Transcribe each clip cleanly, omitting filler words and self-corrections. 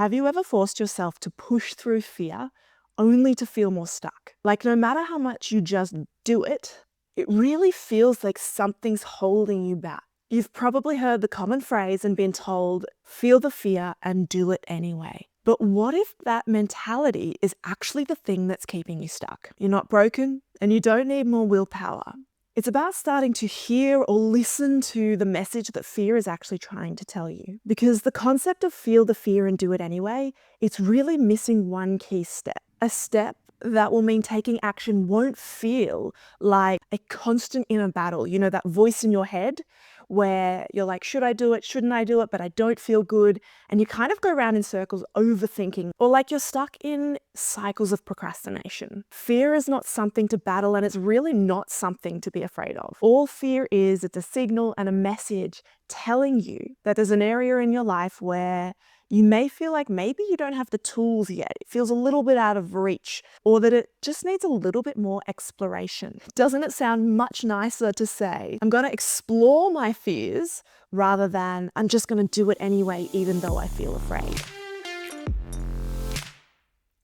Have you ever forced yourself to push through fear only to feel more stuck? Like, no matter how much you just do it, it really feels like something's holding you back. You've probably heard the common phrase and been told, feel the fear and do it anyway. But what if that mentality is actually the thing that's keeping you stuck? You're not broken and you don't need more willpower. It's about starting to hear or listen to the message that fear is actually trying to tell you. Because the concept of feel the fear and do it anyway, it's really missing one key step. A step that will mean taking action won't feel like a constant inner battle. You know, that voice in your head where you're like, should I do it? Shouldn't I do it? But I don't feel good. And you kind of go around in circles overthinking, or like you're stuck in cycles of procrastination. Fear is not something to battle, and it's really not something to be afraid of. All fear is, it's a signal and a message telling you that there's an area in your life where you may feel like maybe you don't have the tools yet. It feels a little bit out of reach, or that it just needs a little bit more exploration. Doesn't it sound much nicer to say, I'm going to explore my fears rather than I'm just going to do it anyway, even though I feel afraid?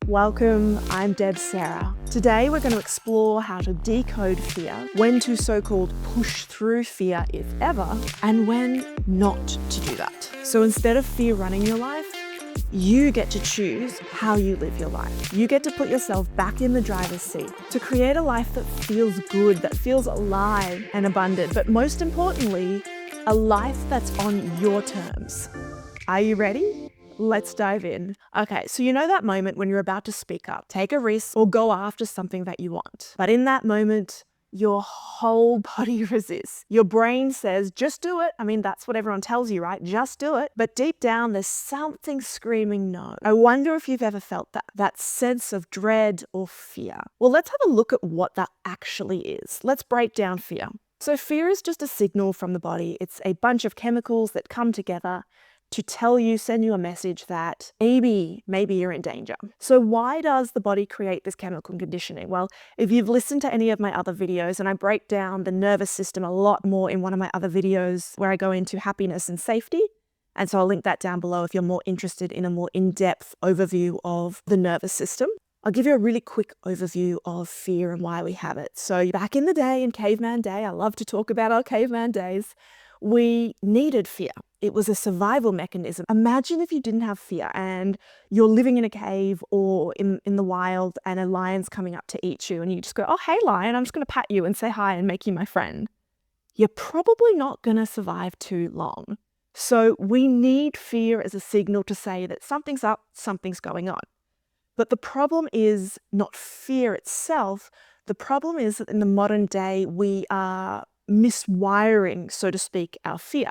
Welcome, I'm Deb Sarah. Today we're going to explore how to decode fear, when to so-called push through fear if ever, and when not to do that. So instead of fear running your life, you get to choose how you live your life. You get to put yourself back in the driver's seat to create a life that feels good, that feels alive and abundant, but most importantly, a life that's on your terms. Are you ready? Let's dive in. Okay, so you know that moment when you're about to speak up, take a risk, or go after something that you want. But in that moment, your whole body resists. Your brain says, just do it. I mean, that's what everyone tells you, right? Just do it. But deep down, there's something screaming no. I wonder if you've ever felt that sense of dread or fear. Well, let's have a look at what that actually is. Let's break down fear. So fear is just a signal from the body. It's a bunch of chemicals that come together to tell you, send you a message that maybe you're in danger. So why does the body create this chemical conditioning? Well, if you've listened to any of my other videos, and I break down the nervous system a lot more in one of my other videos where I go into happiness and safety. And so I'll link that down below if you're more interested in a more in-depth overview of the nervous system. I'll give you a really quick overview of fear and why we have it. So back in the day, in caveman day, I love to talk about our caveman days, we needed fear. It was a survival mechanism. Imagine if you didn't have fear and you're living in a cave or in the wild and a lion's coming up to eat you and you just go, oh, hey, lion, I'm just going to pat you and say hi and make you my friend. You're probably not going to survive too long. So we need fear as a signal to say that something's up, something's going on. But the problem is not fear itself. The problem is that in the modern day, we are miswiring, so to speak, our fear.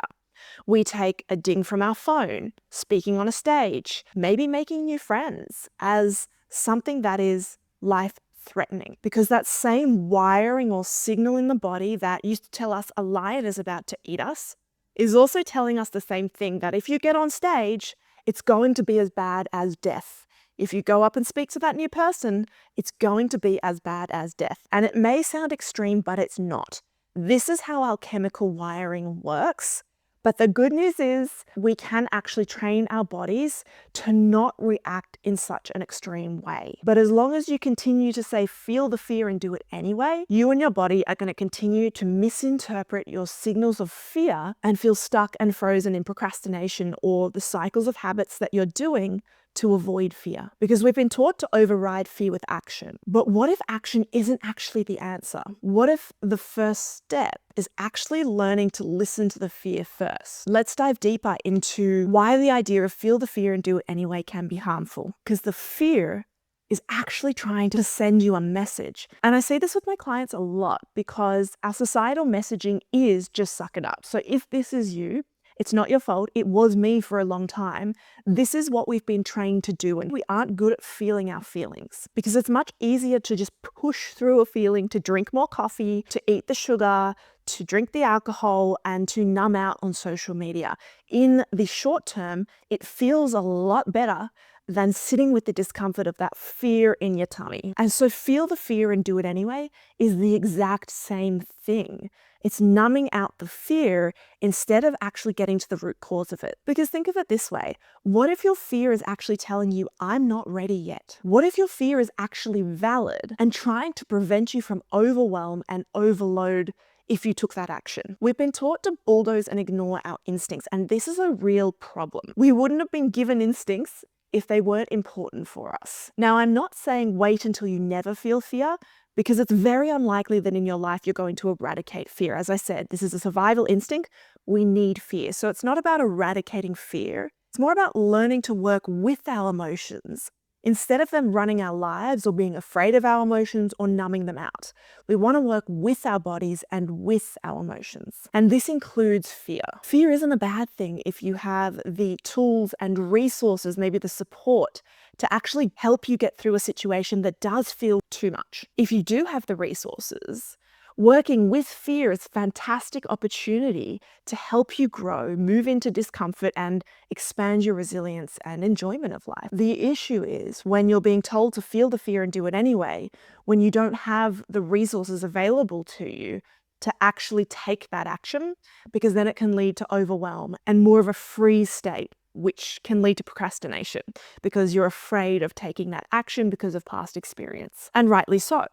We take a ding from our phone, speaking on a stage, maybe making new friends as something that is life-threatening. Because that same wiring or signal in the body that used to tell us a lion is about to eat us is also telling us the same thing, that if you get on stage, it's going to be as bad as death. If you go up and speak to that new person, it's going to be as bad as death. And it may sound extreme, but it's not. This is how our chemical wiring works. But the good news is we can actually train our bodies to not react in such an extreme way. But as long as you continue to say, feel the fear and do it anyway, you and your body are going to continue to misinterpret your signals of fear and feel stuck and frozen in procrastination or the cycles of habits that you're doing to avoid fear. Because we've been taught to override fear with action. But what if action isn't actually the answer? What if the first step is actually learning to listen to the fear first? Let's dive deeper into why the idea of feel the fear and do it anyway can be harmful. Because the fear is actually trying to send you a message. And I say this with my clients a lot because our societal messaging is just suck it up. So if this is you, it's not your fault. It was me for a long time. This is what we've been trained to do. And we aren't good at feeling our feelings because it's much easier to just push through a feeling, to drink more coffee, to eat the sugar, to drink the alcohol and to numb out on social media. In the short term, it feels a lot better than sitting with the discomfort of that fear in your tummy. And so feel the fear and do it anyway is the exact same thing. It's numbing out the fear instead of actually getting to the root cause of it. Because think of it this way. What if your fear is actually telling you, I'm not ready yet? What if your fear is actually valid and trying to prevent you from overwhelm and overload if you took that action? We've been taught to bulldoze and ignore our instincts, and this is a real problem. We wouldn't have been given instincts if they weren't important for us. Now, I'm not saying wait until you never feel fear, because it's very unlikely that in your life you're going to eradicate fear. As I said, this is a survival instinct. We need fear. So it's not about eradicating fear. It's more about learning to work with our emotions instead of them running our lives or being afraid of our emotions or numbing them out. We want to work with our bodies and with our emotions. And this includes fear. Fear isn't a bad thing if you have the tools and resources, maybe the support, to actually help you get through a situation that does feel too much. If you do have the resources, working with fear is a fantastic opportunity to help you grow, move into discomfort, and expand your resilience and enjoyment of life. The issue is when you're being told to feel the fear and do it anyway, when you don't have the resources available to you to actually take that action, because then it can lead to overwhelm and more of a freeze state, which can lead to procrastination because you're afraid of taking that action because of past experience. And rightly so.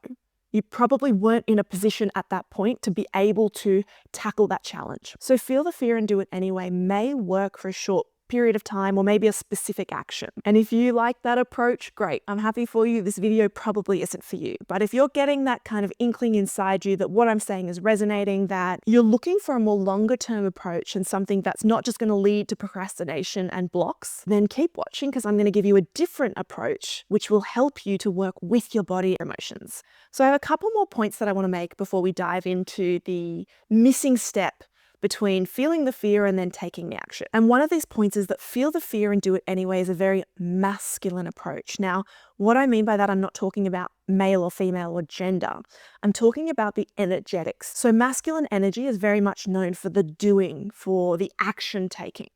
You probably weren't in a position at that point to be able to tackle that challenge. So feel the fear and do it anyway may work for a short period of time or maybe a specific action. And if you like that approach, great. I'm happy for you. This video probably isn't for you. But if you're getting that kind of inkling inside you that what I'm saying is resonating, that you're looking for a more longer term approach and something that's not just going to lead to procrastination and blocks, then keep watching because I'm going to give you a different approach which will help you to work with your body emotions. So I have a couple more points that I want to make before we dive into the missing step between feeling the fear and then taking the action. And one of these points is that feel the fear and do it anyway is a very masculine approach. Now, what I mean by that, I'm not talking about male or female or gender. I'm talking about the energetics. So masculine energy is very much known for the doing, for the action taking.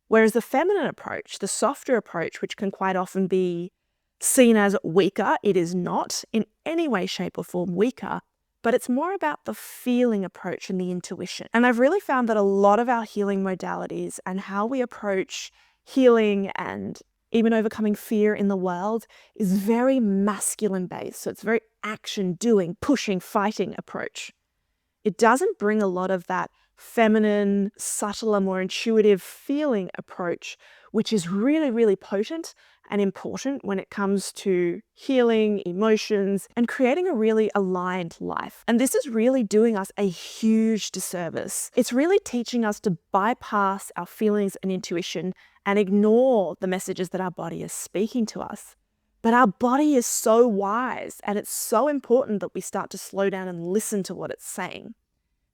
Whereas the feminine approach, the softer approach, which can quite often be seen as weaker, it is not in any way, shape or form weaker, but it's more about the feeling approach and the intuition. And I've really found that a lot of our healing modalities and how we approach healing and even overcoming fear in the world is very masculine based. So it's very action, doing, pushing, fighting approach. It doesn't bring a lot of that feminine, subtler, more intuitive feeling approach, which is really, really potent and important when it comes to healing, emotions, and creating a really aligned life. And this is really doing us a huge disservice. It's really teaching us to bypass our feelings and intuition and ignore the messages that our body is speaking to us. But our body is so wise, and it's so important that we start to slow down and listen to what it's saying.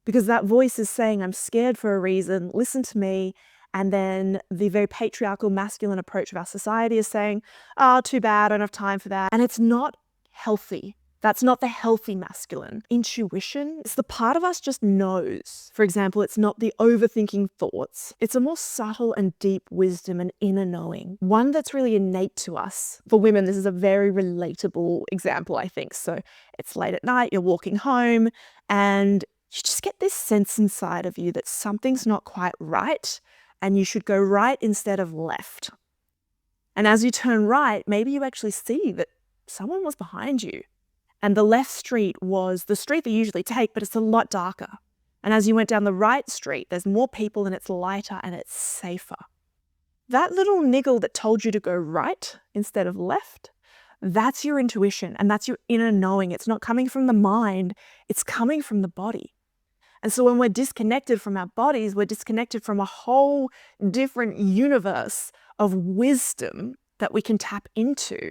Because that voice is saying, I'm scared for a reason, listen to me. And then the very patriarchal masculine approach of our society is saying, oh, too bad, I don't have time for that. And it's not healthy. That's not the healthy masculine. Intuition, it's the part of us just knows. For example, it's not the overthinking thoughts. It's a more subtle and deep wisdom and inner knowing, one that's really innate to us. For women, this is a very relatable example, I think. So it's late at night, you're walking home, and you just get this sense inside of you that something's not quite right, and you should go right instead of left. And as you turn right, maybe you actually see that someone was behind you. And the left street was the street they usually take, but it's a lot darker. And as you went down the right street, there's more people and it's lighter and it's safer. That little niggle that told you to go right instead of left, that's your intuition and that's your inner knowing. It's not coming from the mind, it's coming from the body. And so when we're disconnected from our bodies, we're disconnected from a whole different universe of wisdom that we can tap into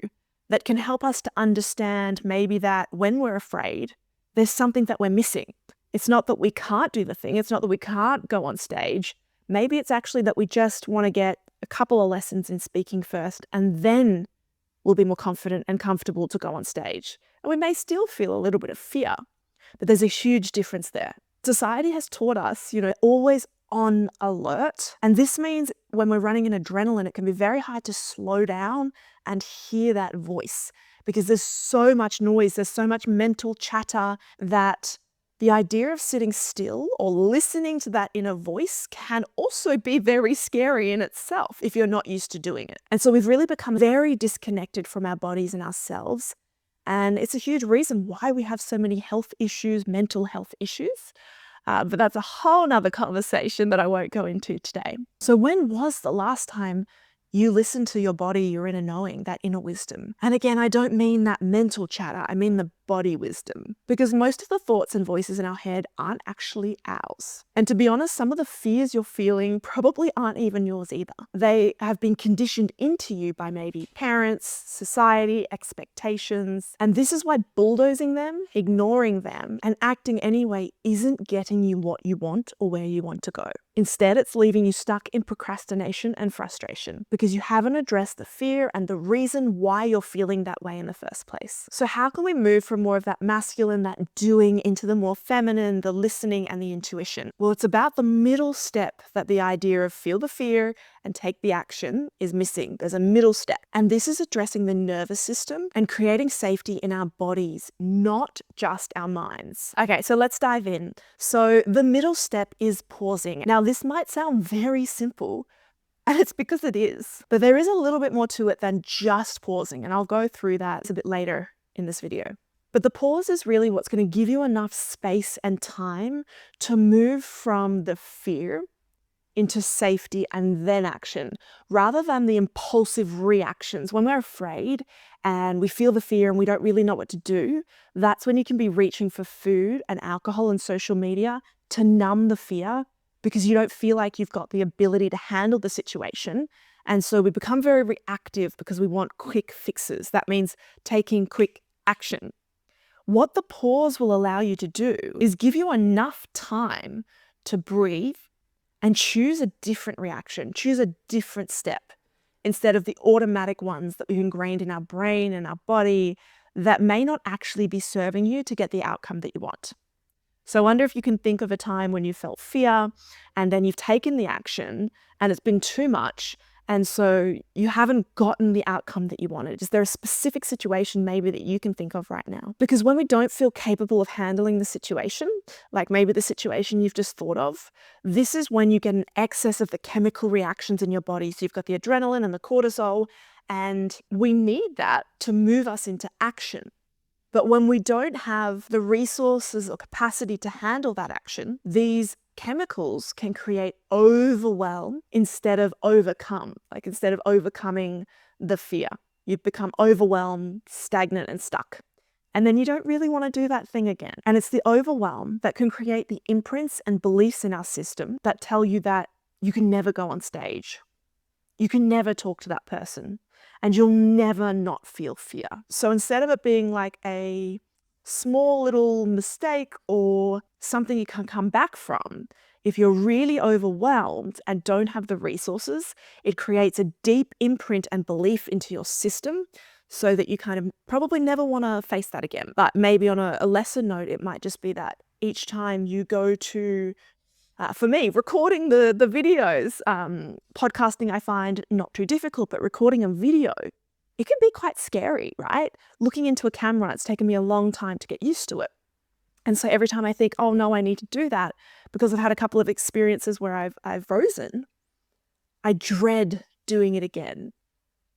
that can help us to understand maybe that when we're afraid, there's something that we're missing. It's not that we can't do the thing. It's not that we can't go on stage. Maybe it's actually that we just want to get a couple of lessons in speaking first, and then we'll be more confident and comfortable to go on stage. And we may still feel a little bit of fear, but there's a huge difference there. Society has taught us, always on alert. And this means when we're running in adrenaline, it can be very hard to slow down and hear that voice because there's so much noise, there's so much mental chatter that the idea of sitting still or listening to that inner voice can also be very scary in itself if you're not used to doing it. And so we've really become very disconnected from our bodies and ourselves. And it's a huge reason why we have so many health issues, mental health issues. But that's a whole nother conversation that I won't go into today. So when was the last time you listened to your body, your inner knowing, that inner wisdom? And again, I don't mean that mental chatter, I mean the body wisdom. Because most of the thoughts and voices in our head aren't actually ours. And to be honest, some of the fears you're feeling probably aren't even yours either. They have been conditioned into you by maybe parents, society, expectations. And this is why bulldozing them, ignoring them, and acting anyway isn't getting you what you want or where you want to go. Instead, it's leaving you stuck in procrastination and frustration because you haven't addressed the fear and the reason why you're feeling that way in the first place. So how can we move from more of that masculine, that doing, into the more feminine, the listening and the intuition? Well, it's about the middle step that the idea of feel the fear and take the action is missing. There's a middle step. And this is addressing the nervous system and creating safety in our bodies, not just our minds. Okay, so let's dive in. So the middle step is pausing. Now, this might sound very simple, and it's because it is, but there is a little bit more to it than just pausing. And I'll go through that a bit later in this video. But the pause is really what's going to give you enough space and time to move from the fear into safety and then action, rather than the impulsive reactions. When we're afraid and we feel the fear and we don't really know what to do, that's when you can be reaching for food and alcohol and social media to numb the fear because you don't feel like you've got the ability to handle the situation. And so we become very reactive because we want quick fixes. That means taking quick action. What the pause will allow you to do is give you enough time to breathe and choose a different reaction, choose a different step instead of the automatic ones that we've ingrained in our brain and our body that may not actually be serving you to get the outcome that you want. So I wonder if you can think of a time when you felt fear and then you've taken the action and it's been too much and so you haven't gotten the outcome that you wanted. Is there a specific situation maybe that you can think of right now? Because when we don't feel capable of handling the situation, like maybe the situation you've just thought of, this is when you get an excess of the chemical reactions in your body. So you've got the adrenaline and the cortisol, and we need that to move us into action. But when we don't have the resources or capacity to handle that action, these chemicals can create overwhelm instead of overcome. Like instead of overcoming the fear, you become overwhelmed, stagnant, and stuck. And then you don't really want to do that thing again. And it's the overwhelm that can create the imprints and beliefs in our system that tell you that you can never go on stage. You can never talk to that person. And you'll never not feel fear. So instead of it being like a small little mistake or something you can come back from, if you're really overwhelmed and don't have the resources, it creates a deep imprint and belief into your system so that you kind of probably never want to face that again. But maybe on a lesser note, it might just be that each time you go to for me, recording the videos, podcasting I find not too difficult, but recording a video, it can be quite scary, right? Looking into a camera, it's taken me a long time to get used to it. And so every time I think, oh no, I need to do that, because I've had a couple of experiences where I've frozen, I dread doing it again.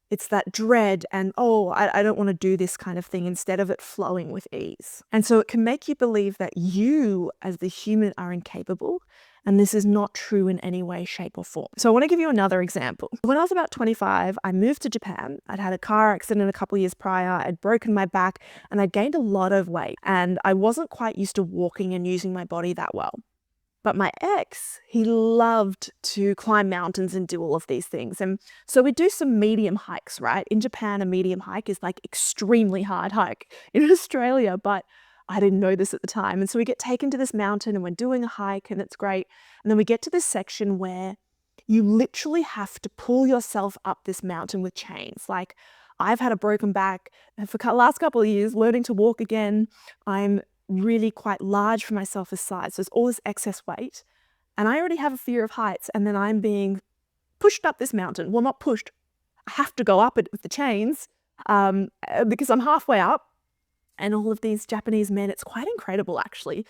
It's that dread and, oh, I don't want to do this kind of thing instead of it flowing with ease. And so it can make you believe that you as the human are incapable. And this is not true in any way, shape or form. So I want to give you another example. When I was about 25, I moved to Japan. I'd had a car accident a couple years prior. I'd broken my back and I'd gained a lot of weight. And I wasn't quite used to walking and using my body that well. But my ex, he loved to climb mountains and do all of these things. And so we do some medium hikes, right? In Japan, a medium hike is like extremely hard hike. In Australia, but I didn't know this at the time. And so we get taken to this mountain and we're doing a hike and it's great. And then we get to this section where you literally have to pull yourself up this mountain with chains. Like I've had a broken back and for the last couple of years, learning to walk again, I'm really quite large for myself as size. So there's all this excess weight. And I already have a fear of heights. And then I'm being pushed up this mountain. Well, not pushed. I have to go up it with the chains because I'm halfway up. And all of these Japanese men, it's quite incredible, actually.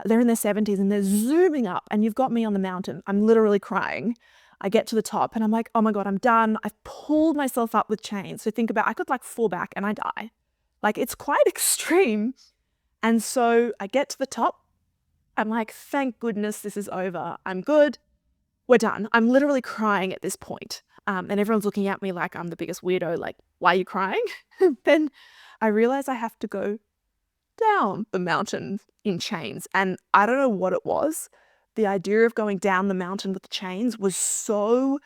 They're in their 70s and they're zooming up. And you've got me on the mountain. I'm literally crying. I get to the top and I'm like, oh my God, I'm done. I've pulled myself up with chains. So think about, I could like fall back and I die. Like, it's quite extreme. And so I get to the top. I'm like, thank goodness this is over. I'm good. We're done. I'm literally crying at this point. And everyone's looking at me like I'm the biggest weirdo. Like, why are you crying? Then I realize I have to go down the mountain in chains. And I don't know what it was. The idea of going down the mountain with the chains was so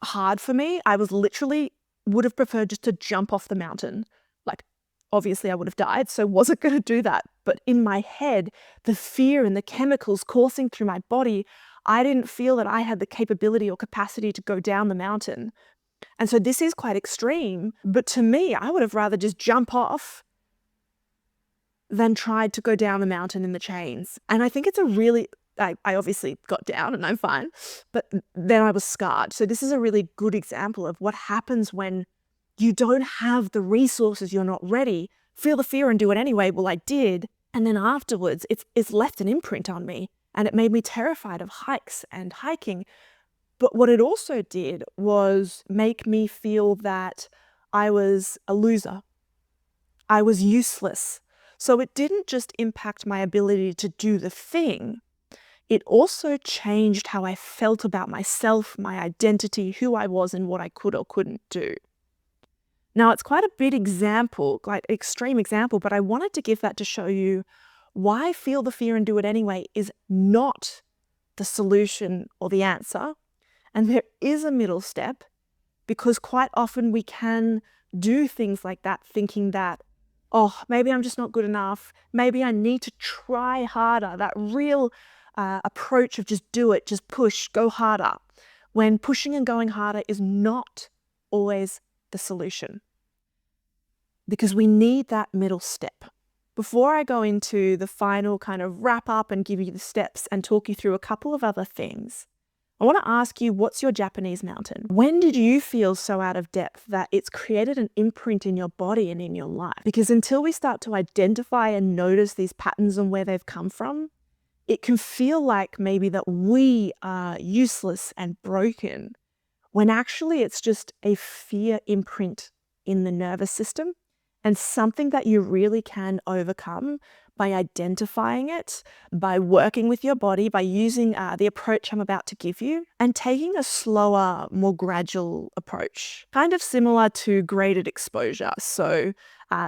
hard for me. I was literally would have preferred just to jump off the mountain. Like, obviously I would have died, so wasn't going to do that. But in my head, the fear and the chemicals coursing through my body, I didn't feel that I had the capability or capacity to go down the mountain. And so this is quite extreme. But to me, I would have rather just jump off than tried to go down the mountain in the chains. And I think it's a really, I obviously got down and I'm fine, but then I was scarred. So this is a really good example of what happens when you don't have the resources, you're not ready, feel the fear and do it anyway. Well, I did. And then afterwards, it's left an imprint on me and it made me terrified of hikes and hiking. But what it also did was make me feel that I was a loser. I was useless. So it didn't just impact my ability to do the thing. It also changed how I felt about myself, my identity, who I was, and what I could or couldn't do. Now, it's quite a big example, quite extreme example, but I wanted to give that to show you why feel the fear and do it anyway is not the solution or the answer. And there is a middle step, because quite often we can do things like that thinking that, oh, maybe I'm just not good enough. Maybe I need to try harder. That real approach of just do it, just push, go harder. When pushing and going harder is not always the solution, because we need that middle step. Before I go into the final kind of wrap up and give you the steps and talk you through a couple of other things, I want to ask you, what's your Japanese mountain? When did you feel so out of depth that it's created an imprint in your body and in your life? Because until we start to identify and notice these patterns and where they've come from, it can feel like maybe that we are useless and broken, when actually it's just a fear imprint in the nervous system and something that you really can overcome by identifying it, by working with your body, by using the approach I'm about to give you, and taking a slower, more gradual approach, kind of similar to graded exposure. So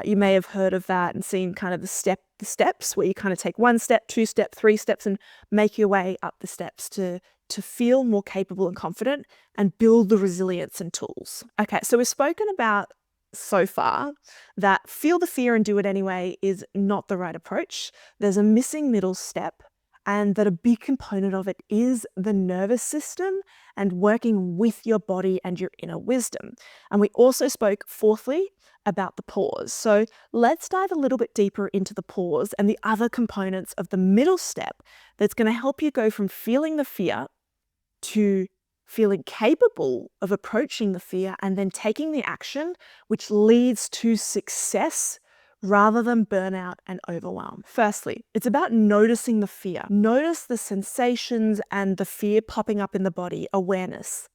you may have heard of that and seen kind of the steps where you kind of take 1 step, 2 steps, 3 steps, and make your way up the steps to feel more capable and confident and build the resilience and tools. Okay, so we've spoken about so far that feel the fear and do it anyway is not the right approach. There's a missing middle step, and that a big component of it is the nervous system and working with your body and your inner wisdom. And we also spoke, fourthly, about the pause. So let's dive a little bit deeper into the pause and the other components of the middle step that's going to help you go from feeling the fear to feeling capable of approaching the fear and then taking the action, which leads to success rather than burnout and overwhelm. Firstly, it's about noticing the fear. Notice the sensations and the fear popping up in the body, awareness.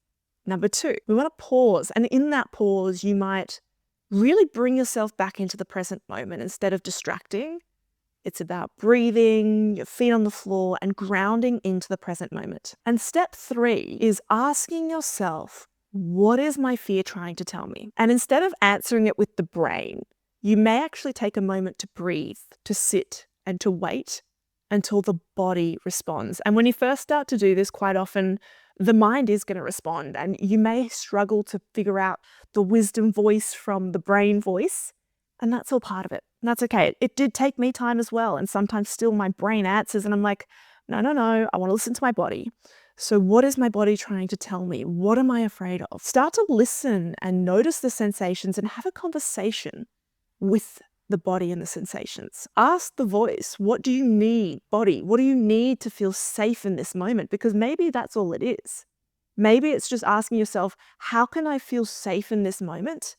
Number 2, we want to pause. And in that pause, you might really bring yourself back into the present moment instead of distracting. It's about breathing, your feet on the floor, and grounding into the present moment. And step 3 is asking yourself, what is my fear trying to tell me? And instead of answering it with the brain, you may actually take a moment to breathe, to sit, and to wait until the body responds. And when you first start to do this, quite often the mind is going to respond, and you may struggle to figure out the wisdom voice from the brain voice. And that's all part of it. And that's okay. It did take me time as well. And sometimes still my brain answers and I'm like, no, I want to listen to my body. So what is my body trying to tell me? What am I afraid of? Start to listen and notice the sensations and have a conversation with the body and the sensations. Ask the voice, what do you need, body? What do you need to feel safe in this moment? Because maybe that's all it is. Maybe it's just asking yourself, how can I feel safe in this moment?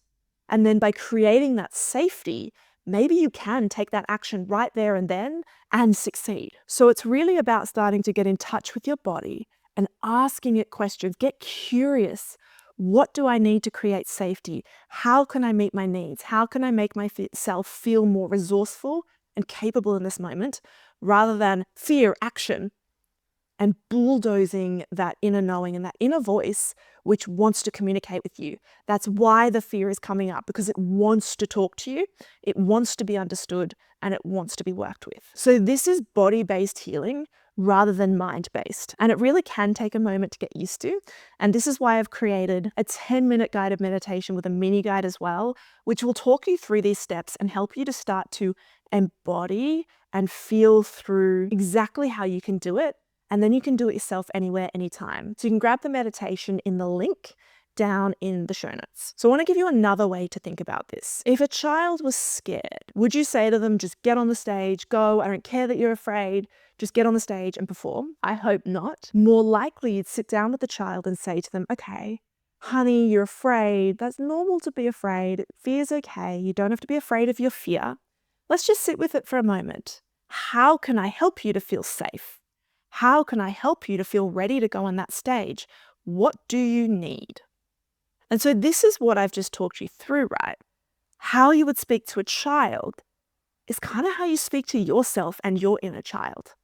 And then by creating that safety, maybe you can take that action right there and then and succeed. So it's really about starting to get in touch with your body and asking it questions. Get curious. What do I need to create safety? How can I meet my needs? How can I make myself feel more resourceful and capable in this moment rather than fear, action, and bulldozing that inner knowing and that inner voice which wants to communicate with you. That's why the fear is coming up, because it wants to talk to you, it wants to be understood, and it wants to be worked with. So this is body-based healing rather than mind-based. And it really can take a moment to get used to. And this is why I've created a 10-minute guided meditation with a mini guide as well, which will talk you through these steps and help you to start to embody and feel through exactly how you can do it. And then you can do it yourself anywhere, anytime. So you can grab the meditation in the link down in the show notes. So I want to give you another way to think about this. If a child was scared, would you say to them, just get on the stage, go, I don't care that you're afraid, just get on the stage and perform? I hope not. More likely you'd sit down with the child and say to them, okay, honey, you're afraid. That's normal to be afraid. Fear's okay. You don't have to be afraid of your fear. Let's just sit with it for a moment. How can I help you to feel safe? How can I help you to feel ready to go on that stage? What do you need? And so this is what I've just talked you through, right? How you would speak to a child is kind of how you speak to yourself and your inner child.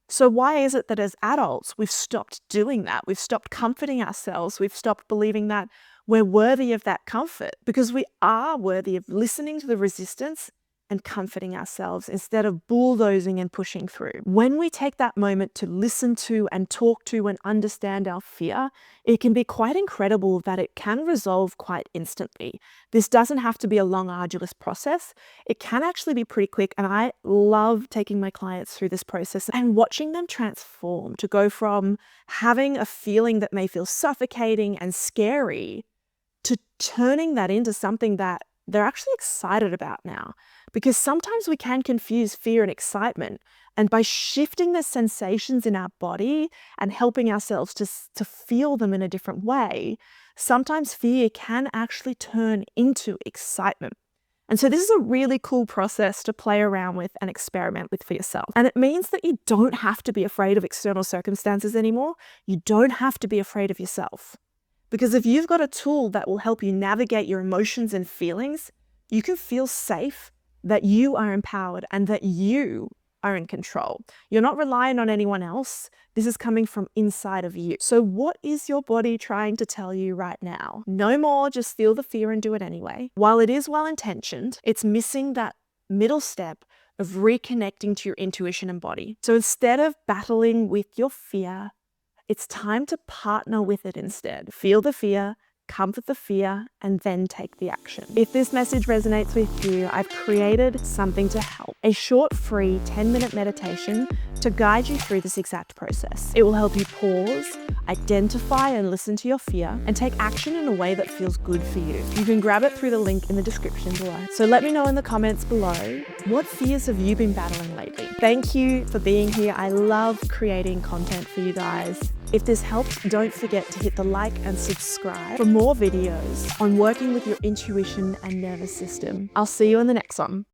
So why is it that as adults, we've stopped doing that? We've stopped comforting ourselves. We've stopped believing that we're worthy of that comfort, because we are worthy of listening to the resistance and comforting ourselves instead of bulldozing and pushing through. When we take that moment to listen to and talk to and understand our fear, it can be quite incredible that it can resolve quite instantly. This doesn't have to be a long, arduous process. It can actually be pretty quick, and I love taking my clients through this process and watching them transform to go from having a feeling that may feel suffocating and scary to turning that into something that they're actually excited about now. Because sometimes we can confuse fear and excitement. And by shifting the sensations in our body and helping ourselves to feel them in a different way, sometimes fear can actually turn into excitement. And so this is a really cool process to play around with and experiment with for yourself. And it means that you don't have to be afraid of external circumstances anymore. You don't have to be afraid of yourself. Because if you've got a tool that will help you navigate your emotions and feelings, you can feel safe that you are empowered and that you are in control. You're not relying on anyone else. This is coming from inside of you. So what is your body trying to tell you right now? No more just feel the fear and do it anyway. While it is well-intentioned, it's missing that middle step of reconnecting to your intuition and body. So instead of battling with your fear, it's time to partner with it instead. Feel the fear, comfort the fear, and then take the action. If this message resonates with you, I've created something to help. A short, free 10-minute meditation to guide you through this exact process. It will help you pause, identify and listen to your fear, and take action in a way that feels good for you. You can grab it through the link in the description below. So let me know in the comments below, what fears have you been battling lately? Thank you for being here. I love creating content for you guys. If this helped, don't forget to hit the like and subscribe for more videos on working with your intuition and nervous system. I'll see you in the next one.